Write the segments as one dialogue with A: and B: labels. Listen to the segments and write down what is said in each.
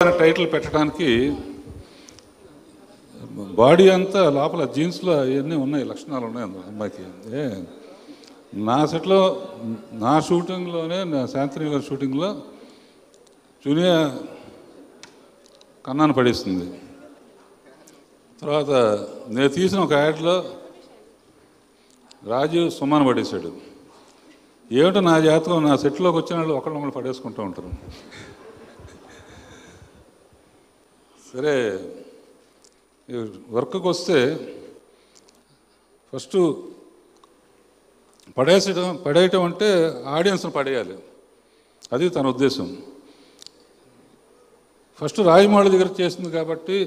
A: Title పెట్టడానికి body అంతా లోపల జీన్స్లో అవన్నీ ఉన్నాయి, లక్షణాలు ఉన్నాయి అమ్మాయికి. నా సెట్లో నా షూటింగ్లోనే, నా శాంతిని గారి షూటింగ్లో జూనియర్ కన్నాను పడేస్తుంది. తర్వాత నేను తీసిన ఒక యాడ్లో రాజీవ్ సుమాను పడేశాడు. ఏమిటో నా జాతకం, నా సెట్లోకి వచ్చిన వాళ్ళు ఒకళ్ళొకళ్ళు పడేసుకుంటూ ఉంటారు. సరే, వర్క్కి వస్తే ఫస్ట్ పడేయటం అంటే ఆడియన్స్ని పడేయాలి, అది తన ఉద్దేశం. ఫస్ట్ రాజమౌళి దగ్గర చేసింది కాబట్టి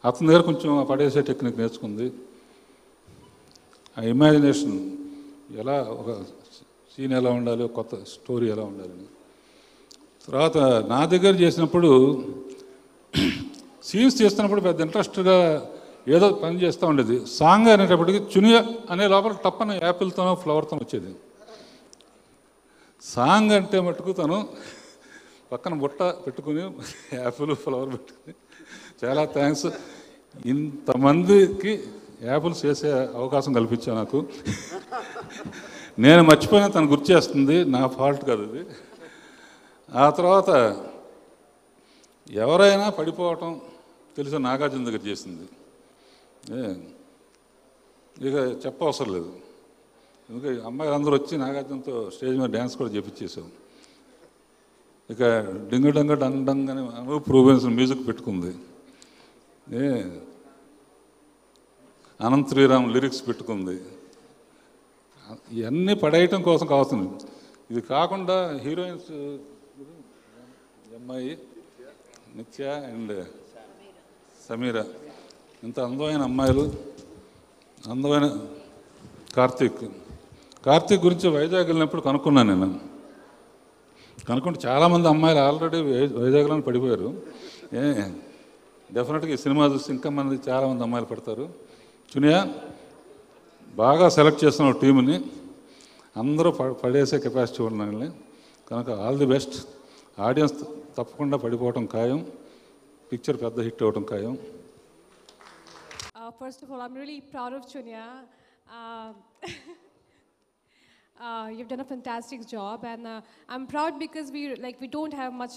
A: అతని దగ్గర కొంచెం పడేసే టెక్నిక్ నేర్చుకుంది. ఆ ఇమాజినేషన్ ఎలా, ఒక సీన్ ఎలా ఉండాలి, కొత్త స్టోరీ ఎలా ఉండాలని. తర్వాత నా దగ్గర చేసినప్పుడు సీన్స్ చేస్తున్నప్పుడు పెద్ద ఇంట్రెస్ట్గా ఏదో పని చేస్తూ ఉండేది. సాంగ్ అనేటప్పటికి చునియా అనే లోపల టప్పని యాపిల్తోనో ఫ్లవర్తో వచ్చేది. సాంగ్ అంటే మటుకు తను పక్కన బుట్ట పెట్టుకుని యాపిల్ ఫ్లవర్ పెట్టుకుని, చాలా థ్యాంక్స్, ఇంతమందికి యాపిల్స్ చేసే అవకాశం కల్పించావు నాకు. నేను మర్చిపోయినా తను గుర్తు చేస్తుంది, నా ఫాల్ట్ కాదు అది. ఆ తర్వాత ఎవరైనా పడిపోవటం తెలిసిన నాగార్జున దగ్గర చేసింది, ఇక చెప్పవసరం లేదు. ఎందుకంటే అమ్మాయిలు అందరూ వచ్చి నాగార్జునతో స్టేజ్ మీద డ్యాన్స్ కూడా చేపించేసాం. ఇక డింగు డంగ డంగ్ డంగ్ అని అనూప్ రూబెన్స్ మ్యూజిక్ పెట్టుకుంది. అనంత్ శ్రీరామ్ లిరిక్స్ పెట్టుకుంది. ఇవన్నీ పడేయటం కోసం కావాల్సింది. ఇది కాకుండా హీరోయిన్స్ అమ్మాయి నిత్య అండ్ సమీర, ఇంత అందమైన అమ్మాయిలు, అందమైన కార్తీక్ గురించి వైజాగ్ వెళ్ళినప్పుడు కనుక్కున్నాను నేను. కనుక్కుంటే చాలామంది అమ్మాయిలు ఆల్రెడీ వైజాగ్లో పడిపోయారు. డెఫినెట్గా ఈ సినిమా చూసి ఇంకా మంది చాలామంది అమ్మాయిలు పడతారు. చునియా బాగా సెలెక్ట్ చేస్తున్న టీంని, అందరూ పడేసే కెపాసిటీ ఉన్నాయని. కనుక ఆల్ ది బెస్ట్. ఆడియన్స్ తప్పకుండా పడిపోవటం ఖాయం, పిక్చర్ పెద్ద హిట్ అవ్వటం ఖాయం.
B: First of all, I'm really proud of Chunia. You've done a fantastic job, and I'm proud because we don't have much